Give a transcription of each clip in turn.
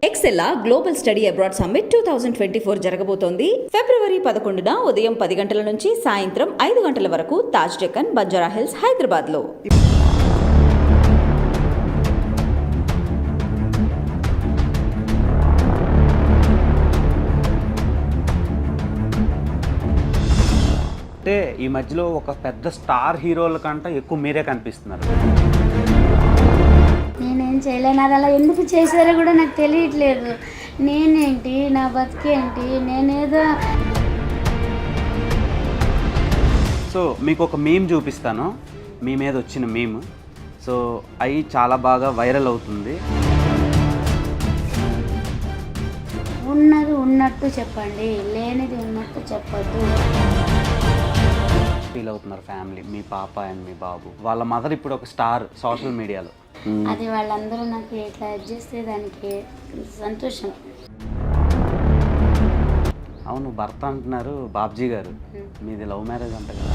ఎక్సెల్లా global study abroad summit 2024 జరగబోతోంది. ఫిబ్రవరి 11న ఉదయం 10 గంటల నుంచి సాయంత్రం 5 గంటల వరకు తాజ్ డెక్కన్, బంజారా హిల్స్, హైదరాబాద్లో. అంటే ఈ మధ్యలో ఒక పెద్ద స్టార్ హీరోల కంటే ఎక్కువ మీరే కనిపిస్తున్నారు. నేనేం చేయలేను, అది అలా ఎందుకు చేశారో కూడా నాకు తెలియట్లేదు. నేనేంటి, నా బతికేంటి, నేనేదో. సో మీకు ఒక మీమ్ చూపిస్తాను, మీ మీద వచ్చిన మీమ్. సో అవి చాలా బాగా వైరల్ అవుతుంది. ఉన్నది ఉన్నట్టు చెప్పండి, లేనిది ఉన్నట్టు చెప్పద్దు. ఫీల్ అవుతున్నారు ఫ్యామిలీ, మీ పాప అండ్ మీ బాబు. వాళ్ళ మదర్ ఇప్పుడు ఒక స్టార్ సోషల్ మీడియాలో. అది వాళ్ళందరూ నాకు ఇట్లా చేస్తే దానికి సంతోషం. అవును, భర్త అంటున్నారు బాబ్జీ గారు, మీది లవ్ మ్యారేజ్ అంట కదా.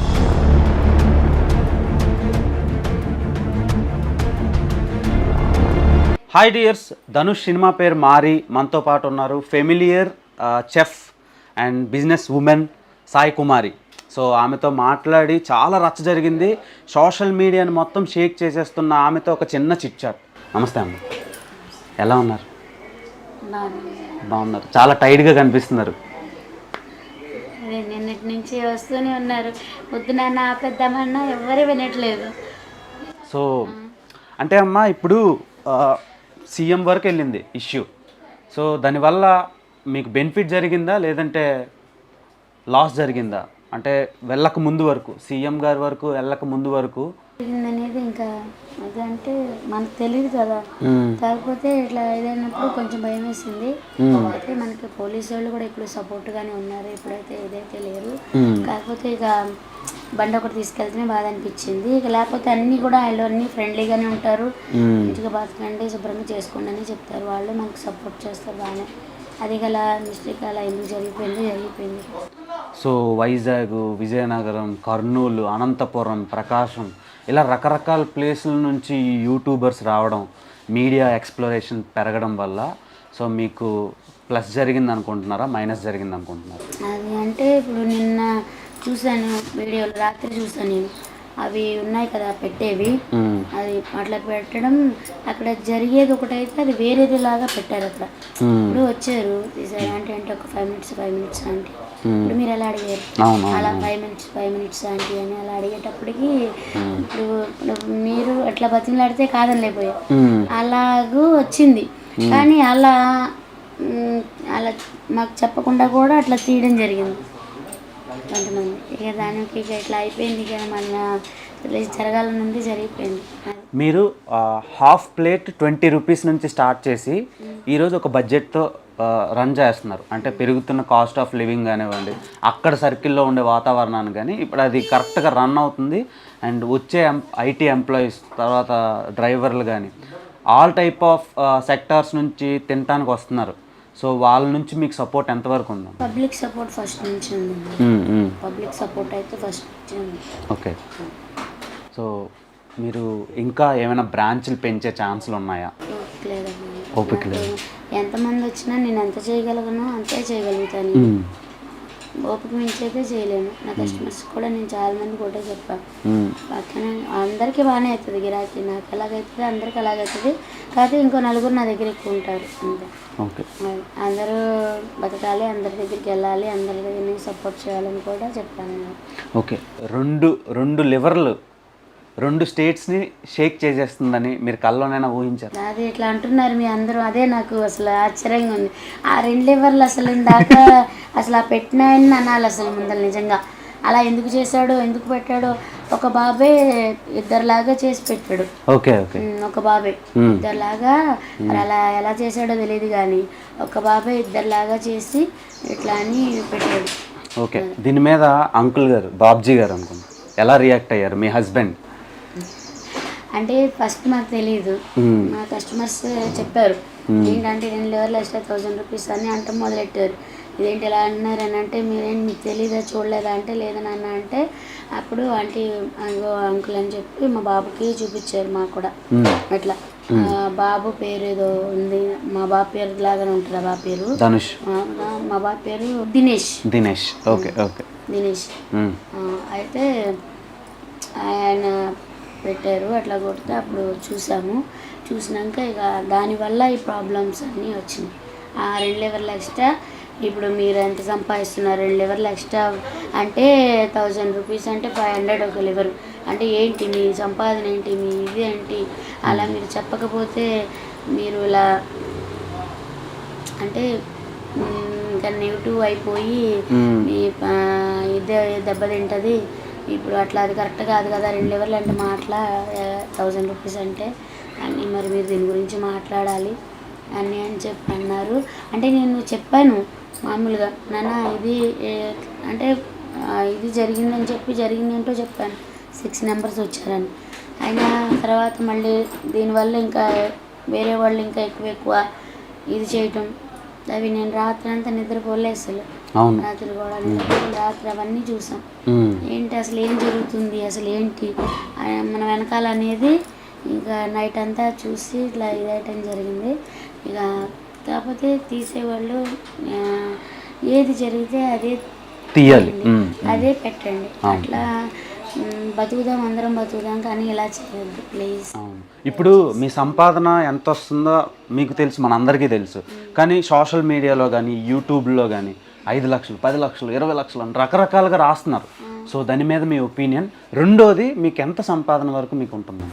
హాయ్ డియర్స్, ధనుష్ సినిమా పేరు మారి మనతో పాటు ఉన్నారు familiar chef and business women Sai Kumari. So ఆమెతో మాట్లాడి చాలా రచ్చ జరిగింది. సోషల్ మీడియాని మొత్తం షేక్ చేసేస్తున్న ఆమెతో ఒక చిన్న చిట్ చాట్. నమస్తే అమ్మ, ఎలా ఉన్నారు? బాగున్నారు, చాలా టైర్డ్గా కనిపిస్తున్నారు. నిన్నటి నుంచి వస్తూనే ఉన్నారు, వద్దు నాన్న ఆపేద్దామన్నా ఎవరు వినట్లేదు. సో అంటే అమ్మ ఇప్పుడు సీఎం వరకు వెళ్ళింది ఇష్యూ. సో దానివల్ల మీకు బెనిఫిట్ జరిగిందా లేదంటే లాస్ జరిగిందా? అంటే వెళ్ళక ముందు వరకు, సీఎం గారి వరకు వెళ్ళక ముందు వరకు అనేది ఇంకా అదంటే మనకు తెలియదు కదా. కాకపోతే ఇట్లా ఏదైనప్పుడు కొంచెం భయం వేసింది. అయితే మనకి పోలీసు వాళ్ళు కూడా ఇప్పుడు సపోర్ట్గానే ఉన్నారు, ఇప్పుడైతే ఏదైతే లేరు. కాకపోతే ఇక బండి ఒకటి తీసుకెళ్తేనే బాధ అనిపించింది. ఇక లేకపోతే అన్నీ కూడా వాళ్ళు అన్నీ ఫ్రెండ్లీగానే ఉంటారు, మంచిగా బతకండి, శుభ్రంగా చేసుకోండి అని చెప్తారు. వాళ్ళు మనకు సపోర్ట్ చేస్తారు బాగానే. అది గల మిస్టేక్ అలా ఎందుకు జరిగిపోయింది. సో వైజాగ్, విజయనగరం, కర్నూలు, అనంతపురం, ప్రకాశం ఇలా రకరకాల ప్లేసుల నుంచి యూట్యూబర్స్ రావడం, మీడియా ఎక్స్ప్లోరేషన్ పెరగడం వల్ల సో మీకు ప్లస్ జరిగింది అనుకుంటున్నారా, మైనస్ జరిగింది అనుకుంటున్నారా? అది అంటే ఇప్పుడు నిన్న చూశాను వీడియోలు, రాత్రి చూసాను నేను. అవి ఉన్నాయి కదా పెట్టేవి, అది అట్లా పెట్టడం, అక్కడ జరిగేది ఒకటైతే అది వేరేది లాగా పెట్టారు అక్కడ. ఇప్పుడు వచ్చారు తీసారు అంటే ఒక 5 minutes అంటే ఇప్పుడు మీరు ఎలా అడిగారు అలా 5 minutes ఆంటీ అని అలా అడిగేటప్పటికి ఇప్పుడు మీరు అట్లా బతిమలాడితే కాదని లేకపోయారు, అలాగూ వచ్చింది. కానీ అలా మాకు చెప్పకుండా కూడా అట్లా తీయడం జరిగింది కొంతమంది. ఇక దానికి ఇక ఇట్లా అయిపోయింది, ఇక మన జరగాలని ఉంది, జరిగిపోయింది. మీరు హాఫ్ ప్లేట్ 20 రూపీస్ నుంచి స్టార్ట్ చేసి ఈరోజు ఒక బడ్జెట్తో రన్ చేస్తున్నారు. అంటే పెరుగుతున్న కాస్ట్ ఆఫ్ లివింగ్ కానివ్వండి, అక్కడ సర్కిల్లో ఉండే వాతావరణాన్ని కానీ ఇప్పుడు అది కరెక్ట్గా రన్ అవుతుంది. అండ్ వచ్చే ఐటీ ఎంప్లాయీస్, తర్వాత డ్రైవర్లు కానీ ఆల్ టైప్ ఆఫ్ సెక్టార్స్ నుంచి తినడానికి వస్తున్నారు. సో వాళ్ళ నుంచి మీకు సపోర్ట్ ఎంతవరకు ఉంది? పబ్లిక్ సపోర్ట్ ఫస్ట్ నుంచి ఉంది. పబ్లిక్ సపోర్ట్ అయితే ఫస్ట్ నుంచి ఉంది. ఓకే. సో మీరు ఇంకా ఏమైనా బ్రాంచ్లు పెంచే ఛాన్సులు ఉన్నాయా? ఓపిక లేదు. ఎంతమంది వచ్చినా నేను ఎంత చేయగలను అంతే చేయగలుగుతాను. ఓపిక మించి అయితే చేయలేను. నా కస్టమర్స్ కూడా నేను చాలా మంది కూడా చెప్పాను, పక్కన అందరికీ బాగానే అవుతుంది గిరాకీ. నాకు ఎలాగైతుంది అందరికి అలాగవుతుంది. కాకపోతే ఇంకో నలుగురు నా దగ్గర ఎక్కువ ఉంటారు అంతే. అందరూ బతకాలి, అందరి దగ్గరికి వెళ్ళాలి, అందరి దగ్గర సపోర్ట్ చేయాలని కూడా చెప్పాను నేను. ఓకే. రెండు లివర్లు 2 స్టేట్స్ని షేక్ చేసేస్తుందని మీరు కల్లోనైనా ఊహించారు? అది ఇట్లా అంటున్నారు మీ అందరూ, అదే నాకు అసలు ఆశ్చర్యంగా ఉంది. ఆ 2 లివర్లు అసలు ఇందాక అసలు ఆ పెట్టినాయని అనాలి అసలు ముందర. నిజంగా అలా ఎందుకు చేశాడో, ఎందుకు పెట్టాడో. ఒక బాబే ఇద్దరులాగా చేసి పెట్టాడు. Okay okay. ఒక బాబే ఇద్దరులాగా, అలా ఎలా చేశాడో తెలియదు కానీ ఒక బాబే ఇద్దరులాగా చేసి ఇట్లా అని పెట్టాడు. ఓకే. దీని మీద అంకుల్ గారు, బాబ్జీ గారు అనుకుంటా, ఎలా రియాక్ట్ అయ్యారు మీ హస్బెండ్? అంటే ఫస్ట్ మాకు తెలియదు, మా కస్టమర్స్ చెప్పారు ఏంటంటే 2 లివర్లు ఎక్స్ట్రా 1000 రూపీస్ అని అంటే మొదలెట్టారు. ఇదేంటి ఎలా అంటున్నారు అని అంటే మీకు తెలీదా, చూడలేదా అంటే లేదని అన్న అంటే అప్పుడు ఆంటీ అంకుల్ అని చెప్పి మా బాబుకి చూపించారు. మాకు కూడా అట్లా బాబు పేరు ఏదో ఉంది, మా బాబు పేరు లాగానే ఉంటుంది. ఆ బాబు పేరు ధనుష్, మా బాబు పేరు దినేష్. Dinesh, okay okay. దినేష్ అయితే ఆయన పెట్టారు. అట్లా కొడితే అప్పుడు చూసినాక ఇక దానివల్ల ఈ ప్రాబ్లమ్స్ అన్నీ వచ్చినాయి. 2 లివర్లు ఎక్స్ట్రా. ఇప్పుడు మీరు ఎంత సంపాదిస్తున్నారు? 2 లివర్లు ఎక్స్ట్రా అంటే 1000 రూపీస్ అంటే 500 ఒక లివర్ అంటే ఏంటి మీ సంపాదన ఏంటి, మీ ఇది ఏంటి? అలా మీరు చెప్పకపోతే మీరు ఇలా అంటే ఇంకా నెగిటివ్ అయిపోయి మీ ఇదే దెబ్బతింటుంది. ఇప్పుడు అట్లా అది కరెక్ట్ కాదు కదా. 2 లివర్లు అంటే మాట్లా 1000 రూపీస్ అంటే అన్నీ మరి మీరు దీని గురించి మాట్లాడాలి అని చెప్పి అన్నారు. అంటే నేను చెప్పాను మామూలుగా, నాన్న ఇది అంటే ఇది జరిగిందని చెప్పి జరిగిందేంటో చెప్పాను. 6 మెంబర్స్ వచ్చారని. అయినా తర్వాత మళ్ళీ దీనివల్ల ఇంకా వేరే వాళ్ళు ఇంకా ఎక్కువ ఇది చేయటం, అవి నేను రాత్రి అంతా నిద్రపోలే అసలు. రాత్రి కూడా రాత్రి అవన్నీ చూసాం. ఏంటి అసలు ఏం జరుగుతుంది, అసలు ఏంటి మన వెనకాల అనేది ఇంకా నైట్ అంతా చూసి ఇట్లా ఇదైటం జరిగింది. ఇక కాకపోతే తీసేవాళ్ళు ఏది జరిగితే అదే తీయాలి, అదే పెట్టండి. అట్లా బతుకుదాం, అందరం బతుకుదాం, కానీ ఇలా చేయొద్దు ప్లీజ్. ఇప్పుడు మీ సంపాదన ఎంత వస్తుందో మీకు తెలుసు, మనందరికీ తెలుసు. కానీ సోషల్ మీడియాలో కానీ యూట్యూబ్లో కానీ 5 లక్షలు, 10 లక్షలు, 20 లక్షలు అని రకరకాలుగా రాస్తున్నారు. సో దాని మీద మీ ఒపీనియన్. రెండోది, మీకు ఎంత సంపాదన వరకు మీకు ఉంటుంది?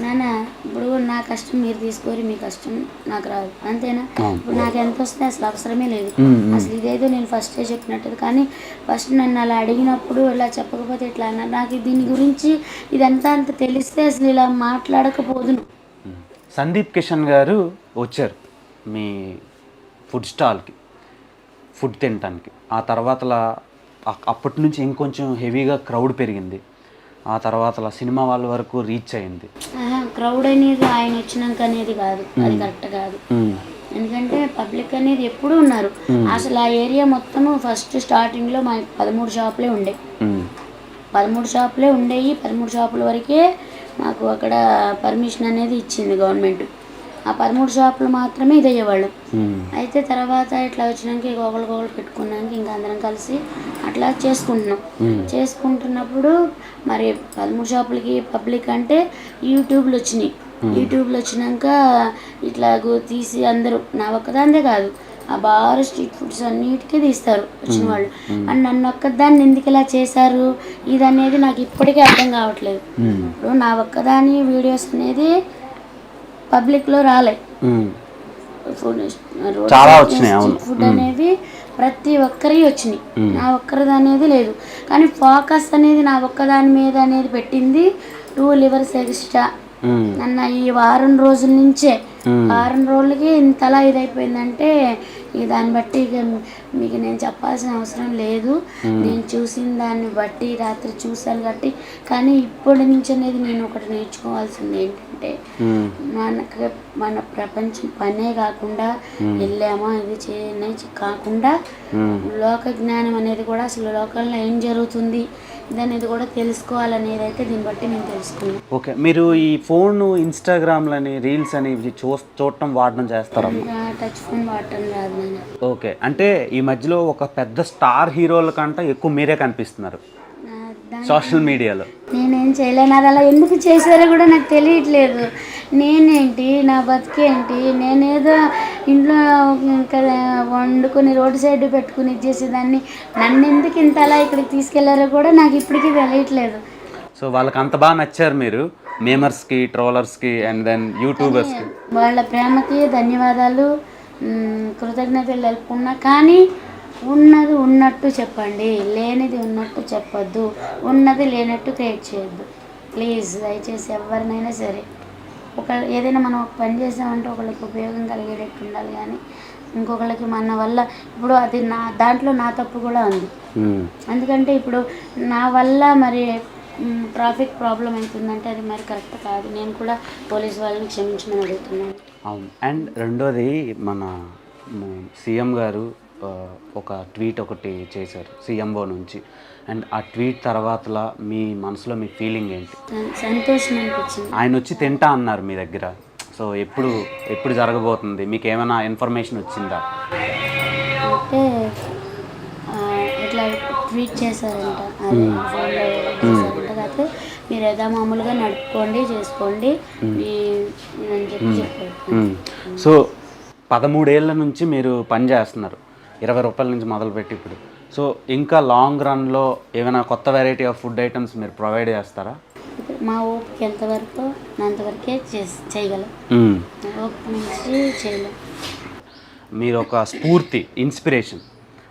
నాన్న ఇప్పుడు నా కష్టం మీరు తీసుకోరు, మీ కష్టం నాకు రాదు, అంతేనా? ఇప్పుడు నాకు ఎంత వస్తే అసలు అవసరమే లేదు. అసలు ఇదేదో నేను ఫస్టే చెప్పినట్టు. కానీ ఫస్ట్ నన్ను అలా అడిగినప్పుడు ఇలా చెప్పకపోతే ఇట్లా అన్నారు. నాకు దీని గురించి ఇదంతా అంత తెలిస్తే అసలు ఇలా మాట్లాడకపోదును. సందీప్ కిషన్ గారు వచ్చారు మీ ఫుడ్ స్టాల్కి ఫుడ్ తినటానికి. ఆ తర్వాత అప్పటి నుంచి ఇంకొంచెం హెవీగా క్రౌడ్ పెరిగింది. ఆ తర్వాత సినిమా వాళ్ళ వరకు రీచ్ అయింది. క్రౌడ్ అనేది ఆయన వచ్చినాక అనేది కాదు, అది కరెక్ట్ కాదు. ఎందుకంటే పబ్లిక్ అనేది ఎప్పుడూ ఉన్నారు. అసలు ఆ ఏరియా మొత్తము ఫస్ట్ స్టార్టింగ్లో మా 13 షాపులే ఉండే. 13 షాపులే ఉండేవి. 13 షాపుల వరకే మాకు అక్కడ పర్మిషన్ అనేది ఇచ్చింది గవర్నమెంట్. ఆ 13 షాపులు మాత్రమే ఇది అయ్యేవాళ్ళు. అయితే తర్వాత ఇట్లా వచ్చినాక ఇక ఒకళ్ళు పెట్టుకున్నాక ఇంకా అందరం కలిసి అట్లా చేసుకుంటున్నప్పుడు మరి 13 షాపులకి పబ్లిక్ అంటే యూట్యూబ్లు వచ్చినాయి. యూట్యూబ్లు వచ్చినాక ఇట్లా తీసి అందరూ, నా ఒక్కదాందే కాదు, ఆ బార్ స్ట్రీట్ ఫుడ్స్ అన్నిటికీ తీస్తారు వచ్చిన వాళ్ళు. అండ్ నన్ను ఒక్కదాన్ని ఎందుకు ఇలా చేశారు ఇది అనేది నాకు ఇప్పటికీ అర్థం కావట్లేదు. ఇప్పుడు నా ఒక్కదాని వీడియోస్ అనేది పబ్లిక్లో రాలే. ఫుడ్ అనేవి ప్రతి ఒక్కరి వచ్చినాయి, నా ఒక్కరిది అనేది లేదు. కానీ ఫోకస్ అనేది నా ఒక్కదాని మీద అనేది పెట్టింది 2 లివర్స్ ఎక్స్ట్రా. నన్న ఈ వారం రోజుల నుంచే 6 రోజులకి ఇంతలా ఇదైపోయిందంటే ఇక దాన్ని బట్టి ఇక మీకు నేను చెప్పాల్సిన అవసరం లేదు. నేను చూసిన దాన్ని బట్టి రాత్రి చూసాను కాబట్టి. కానీ ఇప్పటి నుంచి అనేది నేను ఒకటి నేర్చుకోవాల్సింది ఏంటంటే, మన ప్రపంచం పనే కాకుండా వెళ్ళామా ఇది చేయనే కాకుండా లోక జ్ఞానం అనేది కూడా, అసలు లోకంలో ఏం జరుగుతుంది అనేది కూడా తెలుసుకోవాలనేది అయితే దీన్ని బట్టి నేను తెలుసుకున్నాను. ఓకే, మీరు ఈ ఫోన్ ఇన్స్టాగ్రామ్లని రీల్స్ అని చూడటం వాడడం చేస్తారా? టచ్ ఫోన్ వాడటం రాదు నేను. ఓకే, అంటే ఈ మధ్యలో ఒక పెద్ద స్టార్ హీరోల కంటే ఎక్కువ మీరే కనిపిస్తున్నారు సోషల్ మీడియాలో. నేనేం చేయలేను, అది అలా ఎందుకు చేశారో కూడా నాకు తెలియట్లేదు. నేనేంటి, నా బతికేంటి, నేనేదో ఇంట్లో వండుకొని రోడ్డు సైడ్ పెట్టుకుని ఇచ్చేసేదాన్ని. నన్ను ఎందుకు ఇంత అలా ఇక్కడికి తీసుకెళ్లారో కూడా నాకు ఇప్పటికీ తెలియట్లేదు. సో వాళ్ళకి అంత బాగా నచ్చారు మీరు, మేమర్స్కి, ట్రోలర్స్కి అండ్ దెన్ యూట్యూబర్స్కి. వాళ్ళ ప్రేమకి ధన్యవాదాలు, కృతజ్ఞతలు తెలుపుకున్నా. కానీ ఉన్నది ఉన్నట్టు చెప్పండి, లేనిది ఉన్నట్టు చెప్పొద్దు, ఉన్నది లేనట్టు క్రియేట్ చేయొద్దు ప్లీజ్. దయచేసి ఎవరినైనా సరే ఏదైనా మనం ఒక పని చేసామంటే ఒకళ్ళకి ఉపయోగం కలిగేటట్టు ఉండాలి. కానీ ఇంకొకళ్ళకి మన వల్ల, ఇప్పుడు అది దాంట్లో నా తప్పు కూడా ఉంది. ఎందుకంటే ఇప్పుడు నా వల్ల మరి ట్రాఫిక్ ప్రాబ్లం అవుతుందంటే అది మరి కరెక్ట్ కాదు. నేను కూడా పోలీస్ వాళ్ళని క్షమించమని అడుగుతున్నాను. అవును. అండ్ రెండోది, మన సీఎం గారు ఒక ట్వీట్ ఒకటి చేశారు సీఎంఓ నుంచి. అండ్ ఆ ట్వీట్ తర్వాతలా మీ మనసులో మీ ఫీలింగ్ ఏంటి? సంతోషం అనిపించింది. ఆయన వచ్చి తింటా అన్నారు మీ దగ్గర. సో ఎప్పుడు జరగబోతుంది, మీకు ఏమైనా ఇన్ఫర్మేషన్ వచ్చిందా? అంటే ఇట్లా ట్వీట్ చేశారంట, అది ఫోన్లో చేశారంట. కాకపోతే మీరు ఏదో మామూలుగా నడుపుకోండి, చేసుకోండి అని చెప్పారు. సో 13 ఏళ్ళ నుంచి మీరు పని చేస్తున్నారు, 20 రూపాయల నుంచి మొదలుపెట్టి ఇప్పుడు. సో ఇంకా లాంగ్ రన్లో ఏమైనా కొత్త వెరైటీ ఆఫ్ ఫుడ్ ఐటమ్స్ మీరు ప్రొవైడ్ చేస్తారా? మా ఓపిక ఎంతవరకు అంతవరకే చేయగలం, ఓపిక నుంచి చేయలేం. మీరు ఒక స్ఫూర్తి, ఇన్స్పిరేషన్.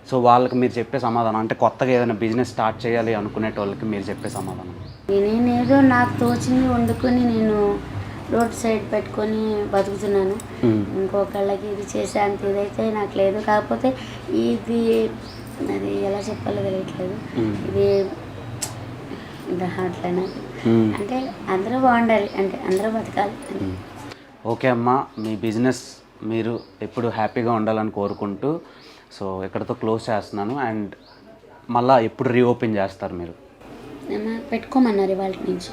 సో వాళ్ళకి మీరు చెప్పే సమాధానం, అంటే కొత్తగా ఏదైనా బిజినెస్ స్టార్ట్ చేయాలి అనుకునేటోళ్ళకి మీరు చెప్పే సమాధానం? నేనేదో నాకు తోచింది వండుకొని నేను రోడ్ సైడ్ పెట్టుకొని బతుకుతున్నాను. ఇంకొకళ్ళకి ఇది చేసే అంత ఇదైతే నాకు లేదు. కాకపోతే ఇది అది ఎలా చెప్పాలో తెలియట్లేదు. ఇది అట్లా నాకు అంటే అందరూ బాగుండాలి, అంటే అందరూ బతకాలి. ఓకే అమ్మా, మీ బిజినెస్ మీరు ఎప్పుడు హ్యాపీగా ఉండాలని కోరుకుంటూ సో ఎక్కడితో క్లోజ్ చేస్తున్నాను. అండ్ మళ్ళీ ఎప్పుడు రీఓపెన్ చేస్తారు మీరు? పెట్టుకోమన్నారు ఇవాళ నుంచి,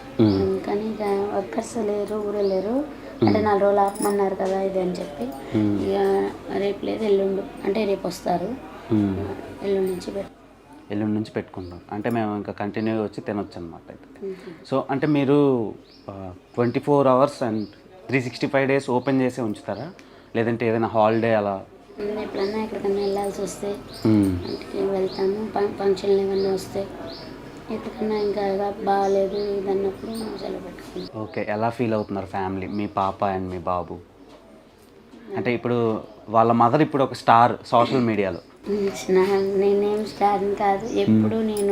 కానీ ఇక వర్కర్స్ లేరు, ఊరే లేరు. అంటే 4 రోజులు ఆపమన్నారు కదా ఇది అని చెప్పి, ఇక రేపు లేదు ఎల్లుండు, అంటే రేపు వస్తారు, ఎల్లుండి నుంచి పెట్టుకుంటాం. అంటే మేము ఇంకా కంటిన్యూగా వచ్చి తినొచ్చు అనమాట అయితే. సో అంటే మీరు 24 hours అండ్ 365 days ఓపెన్ చేసి ఉంచుతారా, లేదంటే ఏదైనా హాలిడే అలా? ఎప్పుడన్నా ఎక్కడికన్నా వెళ్ళాల్సి వస్తే ఇంటికి వెళ్తాము, ఫంక్షన్లు ఏమన్నా వస్తే. ఎక్కడికన్నా ఇంకా బాగాలేదు ఇది అన్నప్పుడు సెలవు పెట్టుకుంటాం. ఓకే, ఎలా ఫీల్ అవుతున్నారు ఫ్యామిలీ, మీ పాప అండ్ మీ బాబు? అంటే ఇప్పుడు వాళ్ళ మదర్ ఇప్పుడు ఒక స్టార్ సోషల్ మీడియాలో. నేనేం స్టార్ని కాదు, ఎప్పుడు నేను